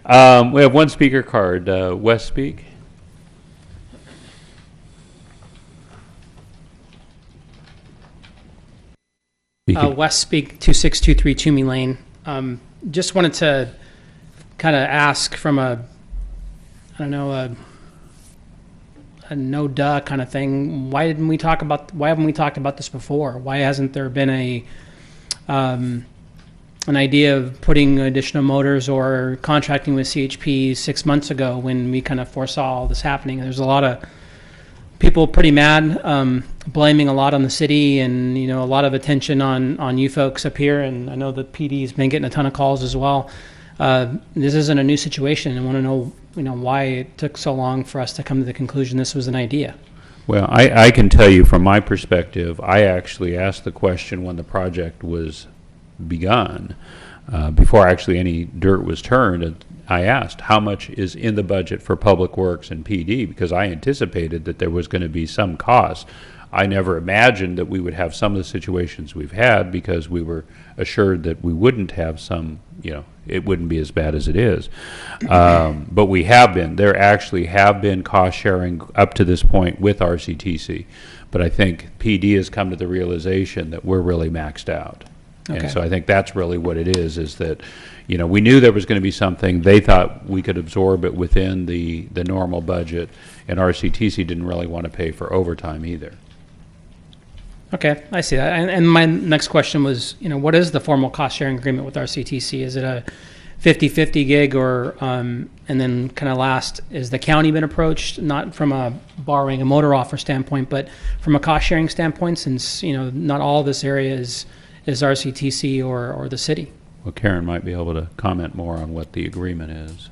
We have one speaker card. Wes, speak. Wes Speak, 2623 Toomey Lane. Just wanted to kind of ask from a no duh kind of thing. Why haven't we talked about this before? Why hasn't there been an idea of putting additional motors or contracting with CHP 6 months ago when we kind of foresaw all this happening? There's a lot of people pretty mad, blaming a lot on the city, and a lot of attention on you folks up here. And I know the PD's been getting a ton of calls as well. This isn't a new situation. I want to know, why it took so long for us to come to the conclusion this was an idea. Well, I can tell you from my perspective, I actually asked the question when the project was begun, before actually any dirt was turned. I asked how much is in the budget for Public Works and PD, because I anticipated that there was going to be some cost. I never imagined that we would have some of the situations we've had, because we were assured that we wouldn't have some, it wouldn't be as bad as it is. But we have been. There actually have been cost sharing up to this point with RCTC. But I think PD has come to the realization that we're really maxed out. Okay. And so I think that's really what it is that, we knew there was going to be something. They thought we could absorb it within the normal budget, and RCTC didn't really want to pay for overtime either. Okay, I see that. And my next question was, what is the formal cost-sharing agreement with RCTC? Is it a 50-50 gig, or, and then kind of last, is the county been approached, not from a borrowing a motor offer standpoint, but from a cost-sharing standpoint, since, not all this area is RCTC or the city? Well, Karen might be able to comment more on what the agreement is.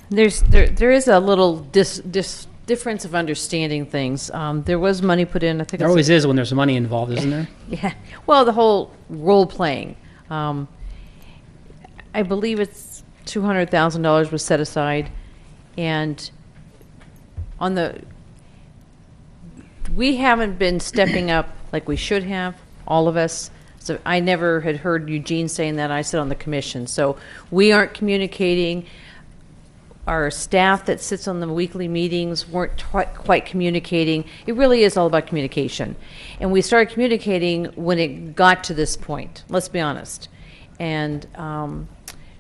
There is a little difference of understanding things. There was money put in. I think there always is when there's money involved, isn't there? Yeah. Well, the whole role playing. I believe it's $200,000 was set aside, and we haven't been stepping up like we should have, all of us. So I never had heard Eugene saying that. I sit on the commission, so we aren't communicating. Our staff that sits on the weekly meetings weren't quite communicating. It really is all about communication. And we started communicating when it got to this point, let's be honest. And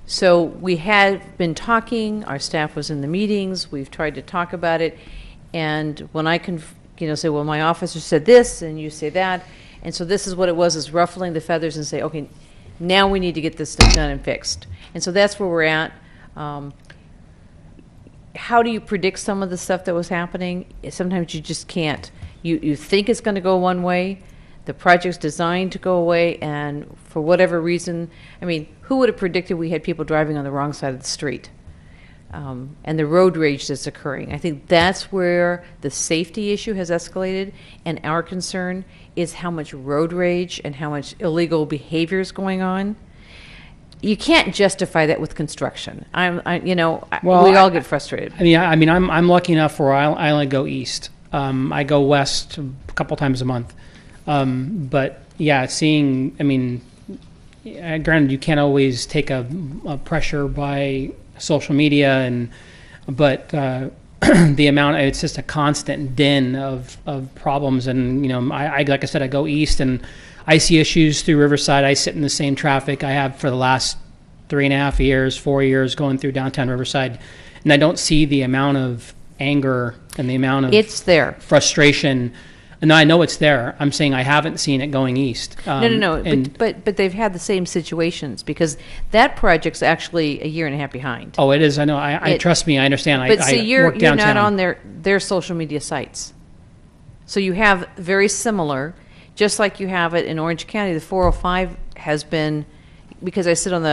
so we had been talking. Our staff was in the meetings. We've tried to talk about it. And when I can, say, well, my officer said this and you say that. And so this is what it was, is ruffling the feathers and say, okay, now we need to get this stuff done and fixed. And so that's where we're at. How do you predict some of the stuff that was happening? Sometimes you just can't. You think it's going to go one way. The project's designed to go away, and for whatever reason, who would have predicted we had people driving on the wrong side of the street? And the road rage that's occurring. I think that's where the safety issue has escalated, and our concern is how much road rage and how much illegal behavior is going on. You can't justify that with construction. We all get frustrated. I'm lucky enough where I only go east. I go west a couple times a month. But yeah, granted, you can't always take a pressure by social media, but the amount, it's just a constant din of problems. And I like I said, I go east and I see issues through Riverside. I sit in the same traffic I have for the last 3.5 years, 4 years going through downtown Riverside, and I don't see the amount of anger and the amount of frustration. No, I know it's there. I'm saying I haven't seen it going east. No. But they've had the same situations, because that project's actually a year and a half behind. Oh, it is. I know. Trust me. I understand. But see, you're not on their social media sites, so you have very similar. Just like you have it in Orange County, the 405 has been, because I sit on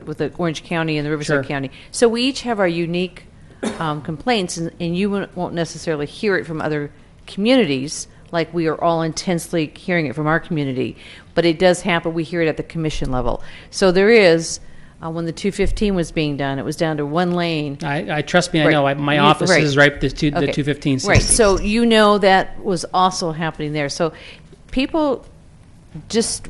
with the Orange County and the Riverside County. So we each have our unique complaints, and you won't necessarily hear it from other communities like we are all intensely hearing it from our community. But it does happen. We hear it at the commission level. So there is, when the 215 was being done, it was down to one lane. I trust me, I know. My office is right the 215. Right. So that was also happening there. So people just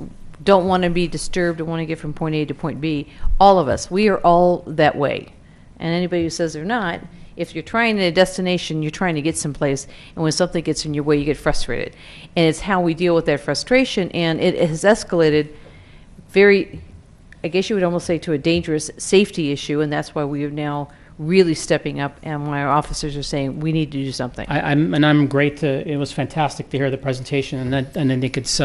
don't want to be disturbed and want to get from point A to point B. All of us, we are all that way. And anybody who says they're not, if you're trying a destination, you're trying to get someplace, and when something gets in your way, you get frustrated. And it's how we deal with that frustration, and it has escalated very, I guess you would almost say, to a dangerous safety issue, and that's why we are now really stepping up, and why our officers are saying we need to do something. I'm great to. It was fantastic to hear the presentation, and I think it's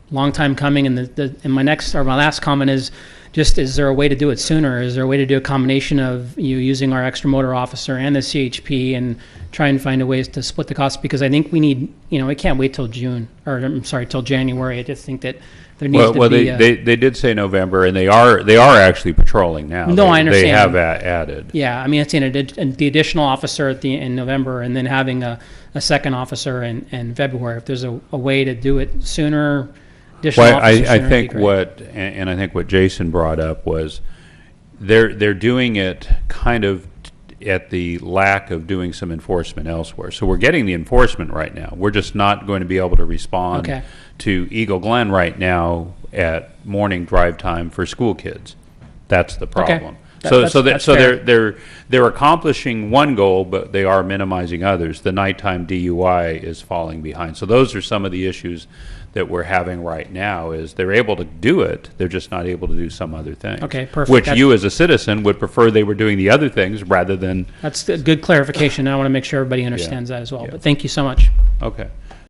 long time coming. And my last comment is just: is there a way to do it sooner? Is there a way to do a combination of using our extra motor officer and the CHP and try and find a ways to split the cost? Because I think we need. We can't wait till till January. I just think that. There needs to be they did say November, and they are actually patrolling now. No, I understand. They have added. Yeah, I mean, it's the additional officer in November, and then having a second officer in February. If there's a way to do it sooner, additional officer sooner, I think would be great. and I think what Jason brought up was they're doing it kind of at the lack of doing some enforcement elsewhere. So we're getting the enforcement right now. We're just not going to be able to respond to Eagle Glen right now at morning drive time for school kids. That's the problem. They're accomplishing one goal, but they are minimizing others. The nighttime DUI is falling behind. So those are some of the issues that we're having right now. Is they're able to do it, they're just not able to do some other things. Okay, perfect. Which you as a citizen would prefer they were doing the other things rather than. That's a good clarification. I want to make sure everybody understands that as well. But thank you so much. Okay.